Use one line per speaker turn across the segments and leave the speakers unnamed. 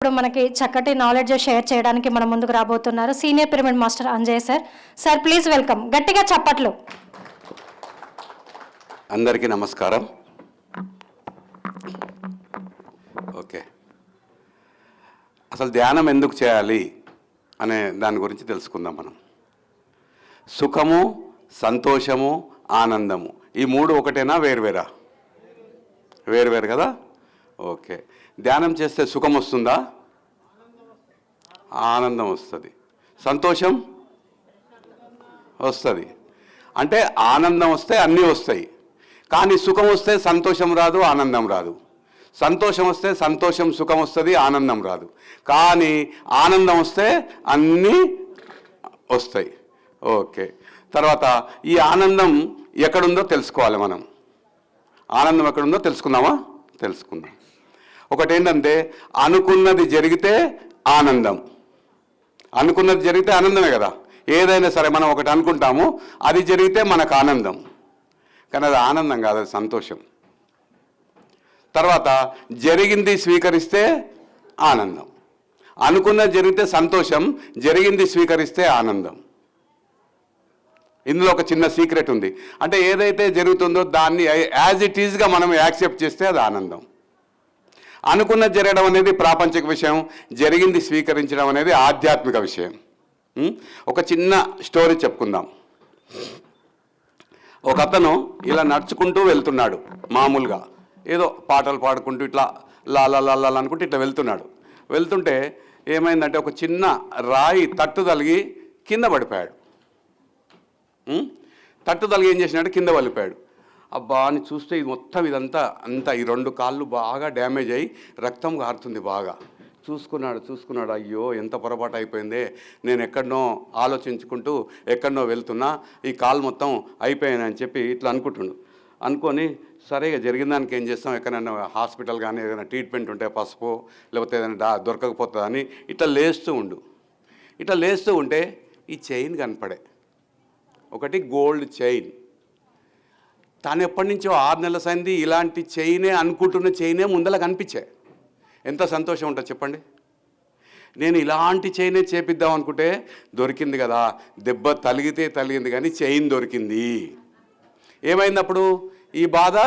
ఇప్పుడు మనకి చక్కటి నాలెడ్జ్ షేర్ చేయడానికి మన ముందుకు రాబోతున్నారు senior pyramid master Anjay sir. Sir please welcome. గట్టిగా చప్పట్లు.
అందరికీ నమస్కారం. ఓకే, అసలు ధ్యానం ఎందుకు చేయాలి అనే దాని గురించి తెలుసుకుందాం మనం. సుఖము, సంతోషము, ఆనందము, ఈ మూడు ఒకటేనా వేరువేరా? వేరువేరు కదా. ఓకే, ధ్యానం చేస్తే సుఖం వస్తుందా? ఆనందం వస్తుంది. సంతోషం వస్తుంది. అంటే ఆనందం వస్తే అన్నీ వస్తాయి, కానీ సుఖం వస్తే సంతోషం రాదు, ఆనందం రాదు. సంతోషం వస్తే సంతోషం సుఖం వస్తుంది, ఆనందం రాదు. కానీ ఆనందం వస్తే అన్నీ వస్తాయి. ఓకే, తర్వాత ఈ ఆనందం ఎక్కడుందో తెలుసుకోవాలి మనం. ఆనందం ఎక్కడుందో తెలుసుకుందామా? తెలుసుకుందాం. ఒకటి ఏంటంటే, అనుకున్నది జరిగితే ఆనందం. అనుకున్నది జరిగితే ఆనందమే కదా. ఏదైనా సరే మనం ఒకటి అనుకుంటాము, అది జరిగితే మనకు ఆనందం, కానీ అది ఆనందం కాదు, అది సంతోషం. తర్వాత జరిగింది స్వీకరిస్తే ఆనందం. అనుకున్నది జరిగితే సంతోషం, జరిగింది స్వీకరిస్తే ఆనందం. ఇందులో ఒక చిన్న సీక్రెట్ ఉంది. అంటే ఏదైతే జరుగుతుందో దాన్ని యాజ్ ఇట్ ఈజ్గా మనం యాక్సెప్ట్ చేస్తే అది ఆనందం. అనుకున్నది జరగడం అనేది ప్రాపంచిక విషయం, జరిగింది స్వీకరించడం అనేది ఆధ్యాత్మిక విషయం. ఒక చిన్న స్టోరీ చెప్పుకుందాం. ఒక అతను ఇలా నడుచుకుంటూ వెళ్తున్నాడు. మామూలుగా ఏదో పాటలు పాడుకుంటూ ఇట్లా లాలా అనుకుంటూ ఇట్లా వెళ్తుంటే ఏమైందంటే, ఒక చిన్న రాయి తట్టు తలిగి కింద పడిపోయాడు. తట్టు తలిగి ఏం చేసినాడు, కింద పడిపోయాడు. అబ్బా అని చూస్తే ఇది మొత్తం ఇదంతా ఈ రెండు కాళ్ళు బాగా డ్యామేజ్ అయ్యి రక్తం కారుతుంది బాగా. చూసుకున్నాడు, అయ్యో ఎంత పొరపాటు అయిపోయిందే, నేను ఎక్కడనో ఆలోచించుకుంటూ ఎక్కడనో వెళ్తున్నా, ఈ కాలు మొత్తం అయిపోయానని చెప్పి ఇట్లా అనుకొని సరేగా జరిగిన దానికి ఏం చేస్తాం, ఎక్కడైనా హాస్పిటల్ కానీ ఏదైనా ట్రీట్మెంట్ ఉంటే పసుపు లేకపోతే ఏదైనా దొరకకపోతుందని ఇట్లా లేస్తూ ఉంటే ఈ చైన్ కనపడే, ఒకటి గోల్డ్ చైన్. తాను ఎప్పటి నుంచో 6 నెలల సంది ఇలాంటి చైనే అనుకుంటున్న చైనే ముందల కనిపించాయి. ఎంత సంతోషం ఉంటుంది చెప్పండి. నేను ఇలాంటి చైనే చేపిద్దాం అనుకుంటే దొరికింది కదా, దెబ్బ తలిగింది కానీ చైన్ దొరికింది. ఏమైంది అప్పుడు? ఈ బాధ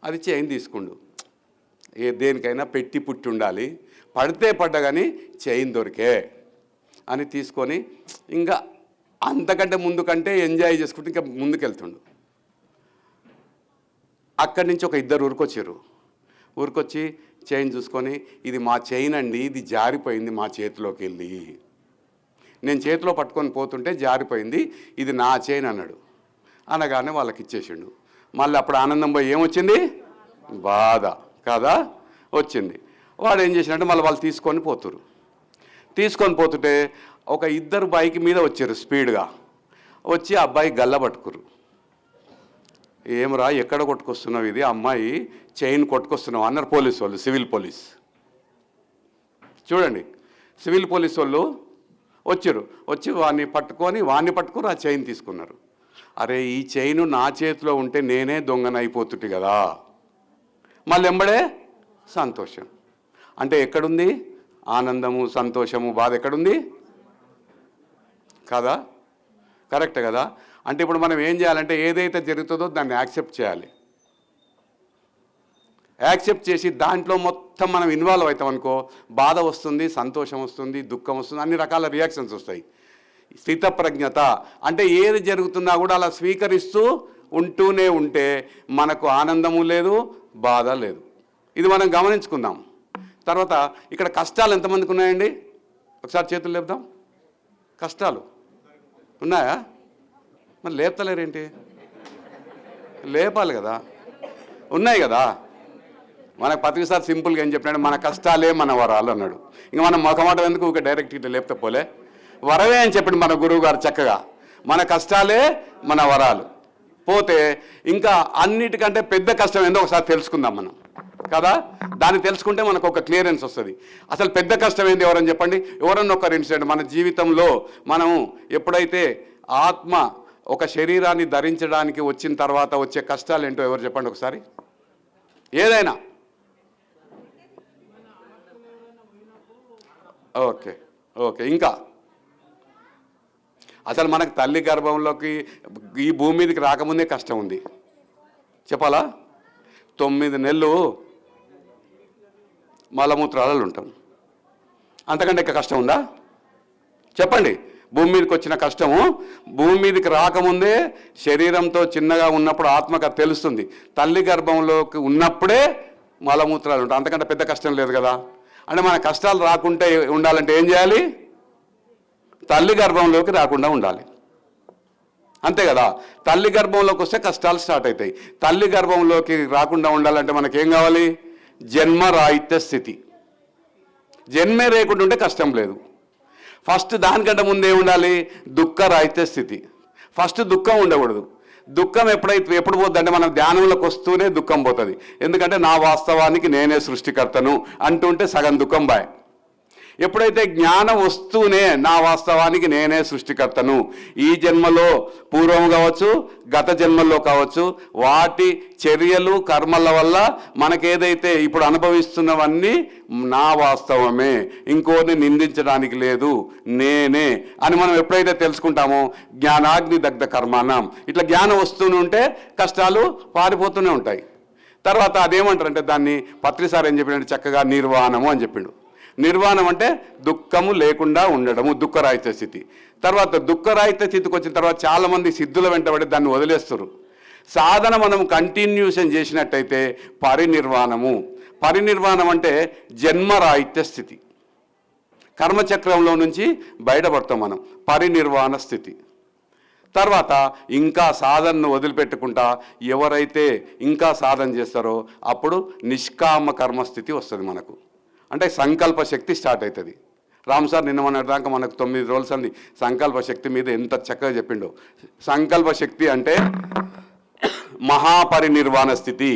అది చైన్ తీసుకుండు. దేనికైనా పెట్టి పుట్టి ఉండాలి, పడితే పడ్డా కానీ చైన్ దొరికే అని తీసుకొని ఇంకా అంతకంటే ముందు కంటే ఎంజాయ్ చేసుకుంటూ ఇంకా ముందుకెళ్తుండు. అక్కడి నుంచి ఒక ఇద్దరు ఊరికొచ్చి చైన్ చూసుకొని, ఇది మా చైన్ అండి, ఇది జారిపోయింది మా చేతిలోకి వెళ్ళి, నేను చేతిలో పట్టుకొని పోతుంటే జారిపోయింది, ఇది నా చైన్ అన్నాడు. అనగానే వాళ్ళకి ఇచ్చేసిండు. మళ్ళీ అప్పుడు ఆనందం పోయి ఏమొచ్చింది? బాధ కాదా వచ్చింది. వాడు ఏం చేసినట్టు మళ్ళీ వాళ్ళు తీసుకొని పోతుంటే ఒక ఇద్దరు బైక్ మీద వచ్చారు స్పీడ్గా. వచ్చి ఆ అబ్బాయి గల్ల పట్టుకురు. ఏమరా ఎక్కడ కొట్టుకొస్తున్నావు, ఇది అమ్మాయి చైన్ కొట్టుకొస్తున్నావు అన్నారు పోలీసు వాళ్ళు, సివిల్ పోలీస్. చూడండి, సివిల్ పోలీసు వాళ్ళు వచ్చి వాడిని పట్టుకొని ఆ చైన్ తీసుకున్నారు. అరే, ఈ చైను నా చేతిలో ఉంటే నేనే దొంగనైపోతుంటే కదా. మళ్ళీ ఎంబడే సంతోషం. అంటే ఎక్కడుంది ఆనందము, సంతోషము, బాధ ఎక్కడుంది? కదా, కరెక్ట్ కదా. అంటే ఇప్పుడు మనం ఏం చేయాలంటే, ఏదైతే జరుగుతుందో దాన్ని యాక్సెప్ట్ చేయాలి. యాక్సెప్ట్ చేసి దాంట్లో మొత్తం మనం ఇన్వాల్వ్ అవుతాం అనుకో, బాధ వస్తుంది, సంతోషం వస్తుంది, దుఃఖం వస్తుంది, అన్ని రకాల రియాక్షన్స్ వస్తాయి. స్థితప్రజ్ఞత అంటే ఏది జరుగుతున్నా కూడా అలా స్వీకరిస్తూ ఉంటూనే ఉంటే మనకు ఆనందము లేదు, బాధ లేదు. ఇది మనం గమనించుకుందాం. తర్వాత ఇక్కడ కష్టాలు ఎంతమందికి ఉన్నాయండి? ఒకసారి చేతులు లేపుదాం. కష్టాలు ఉన్నాయా? మరి లేపుతలేరేంటి? లేపాలి కదా. ఉన్నాయి కదా. మనకు ప్రతిసారి సింపుల్గా ఏం చెప్పినాడు, మన కష్టాలే మన వరాలు అన్నాడు. ఇంకా మనం మొఖమాట ఎందుకు ఒక డైరెక్ట్ ఇట్లా లేపితే పోలే, వరవే అని చెప్పండి మన గురువు గారు చక్కగా. మన కష్టాలే మన వరాలు. పోతే ఇంకా అన్నిటికంటే పెద్ద కష్టం ఏందో ఒకసారి తెలుసుకుందాం మనం కదా. దాన్ని తెలుసుకుంటే మనకు ఒక క్లియరెన్స్ వస్తుంది. అసలు పెద్ద కష్టం ఏంది ఎవరని చెప్పండి. ఎవరన్నా ఒకరు ఇన్సిడెంట్ మన జీవితంలో మనం ఎప్పుడైతే ఆత్మ ఒక శరీరాన్ని ధరించడానికి వచ్చిన తర్వాత వచ్చే కష్టాలు ఏంటో ఎవరు చెప్పండి ఒకసారి. ఏదైనా ఓకే ఓకే. ఇంకా అసలు మనకు తల్లి గర్భంలోకి ఈ భూమి మీదకి రాకముందే కష్టం ఉంది చెప్పాలా. 9 నెలలు మలమూత్రాలలో ఉంటాం, అంతకంటే ఇంకా కష్టం ఉందా చెప్పండి. భూమి మీదకి వచ్చిన కష్టము భూమి మీదకి రాకముందే శరీరంతో చిన్నగా ఉన్నప్పుడు ఆత్మకు తెలుస్తుంది. తల్లి గర్భంలోకి ఉన్నప్పుడే మలమూత్రాలు ఉంటాయి, అంతకంటే పెద్ద కష్టం లేదు కదా. అంటే మన కష్టాలు రాకుంటే ఉండాలంటే ఏం చేయాలి? తల్లి గర్భంలోకి రాకుండా ఉండాలి, అంతే కదా. తల్లి గర్భంలోకి వస్తే కష్టాలు స్టార్ట్ అవుతాయి. తల్లి గర్భంలోకి రాకుండా ఉండాలంటే మనకేం కావాలి? జన్మరాహిత్య స్థితి. జన్మే లేకుండా ఉంటే కష్టం లేదు. ఫస్ట్ దానికంటే ముందే ఉండాలి దుఃఖరాహిత్య స్థితి. ఫస్ట్ దుఃఖం ఉండకూడదు. దుఃఖం ఎప్పుడు పోతుంది అంటే మనం ధ్యానంలోకి వస్తూనే దుఃఖం పోతుంది. ఎందుకంటే నా వాస్తవానికి నేనే సృష్టికర్తను అంటుంటే సగం దుఃఖం బాయ్. ఎప్పుడైతే జ్ఞానం వస్తూనే నా వాస్తవానికి నేనే సృష్టికర్తను, ఈ జన్మలో పూర్వం కావచ్చు గత జన్మల్లో కావచ్చు వాటి చర్యలు కర్మల వల్ల మనకేదైతే ఇప్పుడు అనుభవిస్తున్నవన్నీ నా వాస్తవమే, ఇంకోని నిందించడానికి లేదు, నేనే అని మనం ఎప్పుడైతే తెలుసుకుంటామో జ్ఞానాగ్ని దగ్ధ కర్మాణం, ఇట్లా జ్ఞానం వస్తూనే ఉంటే కష్టాలు పారిపోతూనే ఉంటాయి. తర్వాత అదేమంటారంటే దాన్ని పత్రిసారి ఏం చెప్పినట్టు చక్కగా నిర్వాణము అని చెప్పిండు. నిర్వాణం అంటే దుఃఖము లేకుండా ఉండడము, దుఃఖరాహిత్య స్థితి. తర్వాత దుఃఖరాహిత్య స్థితికి వచ్చిన తర్వాత చాలామంది సిద్ధుల వెంటబడి దాన్ని వదిలేస్తారు. సాధన మనం కంటిన్యూషన్ చేసినట్టయితే పరినిర్వాణము. పరినిర్వాణం అంటే జన్మరాహిత్య స్థితి. కర్మచక్రంలో నుంచి బయటపడతాం మనం, పరినిర్వాణ స్థితి. తర్వాత ఇంకా సాధనను వదిలిపెట్టుకుంటా ఎవరైతే ఇంకా సాధన చేస్తారో అప్పుడు నిష్కామ కర్మస్థితి వస్తుంది మనకు. అంటే సంకల్ప శక్తి స్టార్ట్ అవుతుంది. రామ్ సార్ నిన్న మొన్నటిదాకా మనకు 9 రోజులు అంది సంకల్ప శక్తి మీద ఎంత చక్కగా చెప్పిండో. సంకల్ప శక్తి అంటే మహాపరినిర్వాణ స్థితి,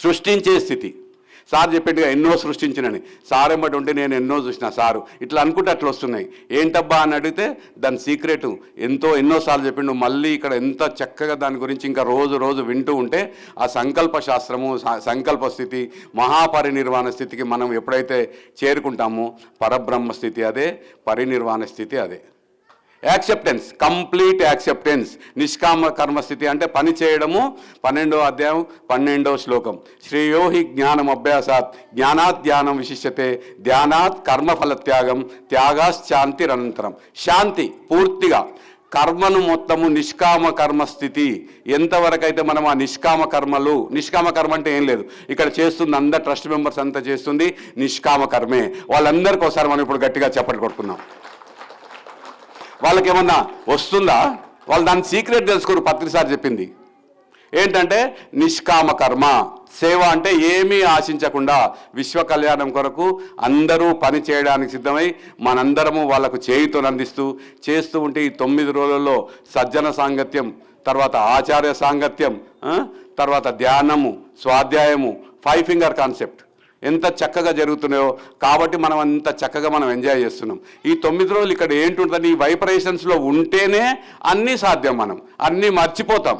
సృష్టించే స్థితి. సార్ చెప్పేట్టుగా ఎన్నో సృష్టించినని సార్ ఏమంటే ఉంటే నేను ఎన్నో చూసిన సారు ఇట్లా అనుకుంటే అట్లా వస్తున్నాయి ఏంటబ్బా అని అడిగితే దాని సీక్రెట్ ఎన్నోసార్లు చెప్పిండు. మళ్ళీ ఇక్కడ ఎంత చక్కగా దాని గురించి ఇంకా రోజు రోజు వింటూ ఉంటే ఆ సంకల్ప శాస్త్రము, సంకల్ప స్థితి, మహాపరినిర్వాణ స్థితికి మనం ఎప్పుడైతే చేరుకుంటామో పరబ్రహ్మ స్థితి అదే, పరినిర్వాణ స్థితి అదే. Acceptance, complete acceptance. నిష్కామ కర్మస్థితి అంటే పని చేయడము. 12వ అధ్యాయం 12వ శ్లోకం, శ్రేయోహి జ్ఞానం అభ్యాసాత్ జ్ఞానాత్ ధ్యానం విశిష్యతే ధ్యానాత్ కర్మఫల త్యాగం త్యాగాశ్చాంతిరనంతరం. శాంతి పూర్తిగా కర్మను మొత్తము నిష్కామ కర్మస్థితి. ఎంతవరకైతే మనం ఆ నిష్కామ కర్మలు, నిష్కామ కర్మ అంటే ఏం లేదు, ఇక్కడ చేస్తుంది అందరు ట్రస్ట్ మెంబర్స్ అంతా చేస్తుంది నిష్కామ కర్మే. వాళ్ళందరికీ ఒకసారి మనం ఇప్పుడు గట్టిగా చప్పట్లు కొట్టుకున్నాం. వాళ్ళకి ఏమన్నా వస్తుందా? వాళ్ళు దాని సీక్రెట్ తెలుసుకోరు. పత్రిసారి చెప్పింది ఏంటంటే నిష్కామ కర్మ సేవ అంటే ఏమీ ఆశించకుండా విశ్వ కళ్యాణం కొరకు అందరూ పని చేయడానికి సిద్ధమై మనందరము వాళ్ళకు చేయుతో అందిస్తూ చేస్తూ ఉంటే ఈ 9 రోజుల్లో సజ్జన సాంగత్యం, తర్వాత ఆచార్య సాంగత్యం, తర్వాత ధ్యానము, స్వాధ్యాయము, 5 ఫింగర్ కాన్సెప్ట్ ఎంత చక్కగా జరుగుతున్నాయో కాబట్టి మనం అంత చక్కగా మనం ఎంజాయ్ చేస్తున్నాం. ఈ 9 రోజులు ఇక్కడ ఏంటుంటుంది, ఈ వైబ్రేషన్స్లో ఉంటేనే అన్నీ సాధ్యం. మనం అన్నీ మర్చిపోతాం.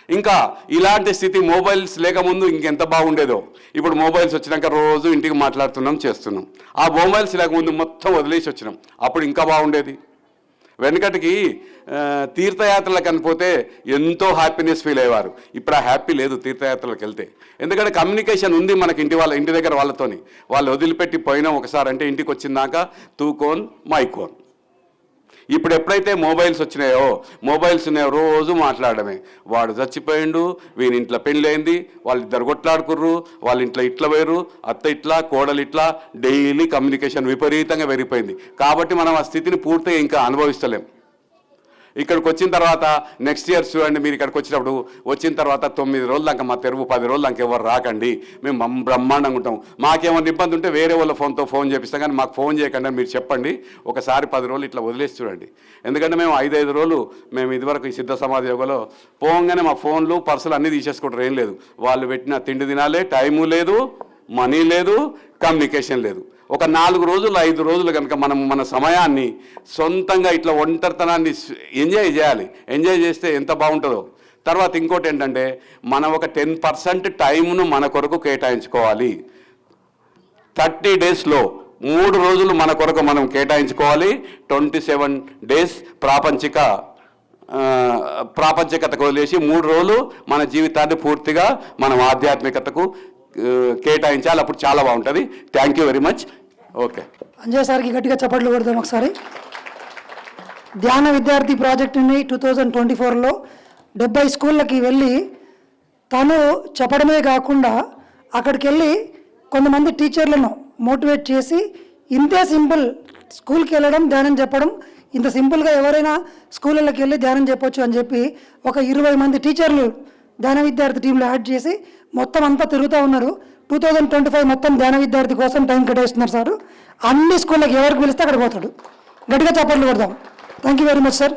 ఇంకా ఇలాంటి స్థితి మొబైల్స్ లేకముందు ఇంకెంత బాగుండేదో. ఇప్పుడు మొబైల్స్ వచ్చినాక రోజు ఇంటికి మాట్లాడుతున్నాం, చేస్తున్నాం. ఆ మొబైల్స్ లేకముందు మొత్తం వదిలేసి వచ్చినాం, అప్పుడు ఇంకా బాగుండేది. వెనకటికి తీర్థయాత్రలకు అనిపోతే ఎంతో హ్యాపీనెస్ ఫీల్ అయ్యేవారు. ఇప్పుడు ఆ హ్యాపీ లేదు తీర్థయాత్రలకు వెళ్తే. ఎందుకంటే కమ్యూనికేషన్ ఉంది మనకి ఇంటి దగ్గర వాళ్ళతోని. వాళ్ళు వదిలిపెట్టి పోయినా ఒకసారి అంటే ఇంటికి వచ్చిందాక తూకోన్ మైకోన్. ఇప్పుడు ఎప్పుడైతే మొబైల్స్ ఉన్నాయో రోజు మాట్లాడమే. వాడు చచ్చిపోయిండు, వీని ఇంట్లో పెళ్ళి అయింది, వాళ్ళిద్దరు కొట్లాడుకుర్రు, వాళ్ళ ఇంట్లో ఇట్లా పోయారు, అత్త ఇట్లా, కోడలు ఇట్లా, డైలీ కమ్యూనికేషన్ విపరీతంగా పెరిగిపోయింది. కాబట్టి మనం ఆ స్థితిని పూర్తిగా ఇంకా అనుభవిస్తలేం. ఇక్కడికి వచ్చిన తర్వాత నెక్స్ట్ ఇయర్ చూడండి, మీరు ఇక్కడికి వచ్చిన తర్వాత 9 రోజులు దాకా మా తెరువు 10 రోజులు దాకా ఎవరు రాకండి, మేము బ్రహ్మాండంగా ఉంటాం. మాకేమైనా ఇబ్బంది ఉంటే వేరే వాళ్ళ ఫోన్ చేపిస్తాం, కానీ మాకు ఫోన్ చేయకండి అని మీరు చెప్పండి. ఒకసారి 10 రోజులు ఇట్లా వదిలేసి చూడండి. ఎందుకంటే మేము 5 రోజులు మేము ఇదివరకు ఈ సిద్ధ సమాధి యోగలో పోగానే మా ఫోన్లు పర్సులు అన్నీ తీసేసుకుంటారు. ఏం లేదు, వాళ్ళు పెట్టిన తిండి తినాలే, టైము లేదు, మనీ లేదు, కమ్యూనికేషన్ లేదు. ఒక 4 రోజులు 5 రోజులు కనుక మనం మన సమయాన్ని సొంతంగా ఇట్లా ఒంటరితనాన్ని ఎంజాయ్ చేయాలి. ఎంజాయ్ చేస్తే ఎంత బాగుంటుందో. తర్వాత ఇంకోటి ఏంటంటే మనం ఒక 10% టైంను మన కొరకు కేటాయించుకోవాలి. 30 డేస్లో 3 రోజులు మన కొరకు మనం కేటాయించుకోవాలి. 27 days ప్రాపంచికతకు వదిలేసి 3 రోజులు మన జీవితాన్ని పూర్తిగా మనం ఆధ్యాత్మికతకు కేటాయించాలి. అప్పుడు చాలా బాగుంటుంది. Thank you very much. Okay,
Anjay సార్కి గట్టిగా చప్పట్లు కొడదాం ఒకసారి. ధ్యాన విద్యార్థి ప్రాజెక్టుని 2024లో 70 స్కూళ్ళకి వెళ్ళి తను చెప్పడమే కాకుండా అక్కడికి వెళ్ళి కొంతమంది టీచర్లను మోటివేట్ చేసి ఇంతే సింపుల్ స్కూల్కి వెళ్ళడం ధ్యానం చెప్పడం, ఇంత సింపుల్గా ఎవరైనా స్కూళ్ళకి వెళ్ళి ధ్యానం చెప్పొచ్చు అని చెప్పి ఒక 20 మంది టీచర్లు ధ్యాన విద్యార్థి టీంలో యాడ్ చేసి మొత్తం అంతా తిరుగుతూ ఉన్నారు. 2025 మొత్తం ధ్యాన విద్యార్థి కోసం టైం కేటాయిస్తున్నారు సార్. అన్ని స్కూళ్ళకి ఎవరికి పిలిస్తే అక్కడ పోతాడు. గట్టిగా చప్పట్లు కొడదాం. Thank you very much sir.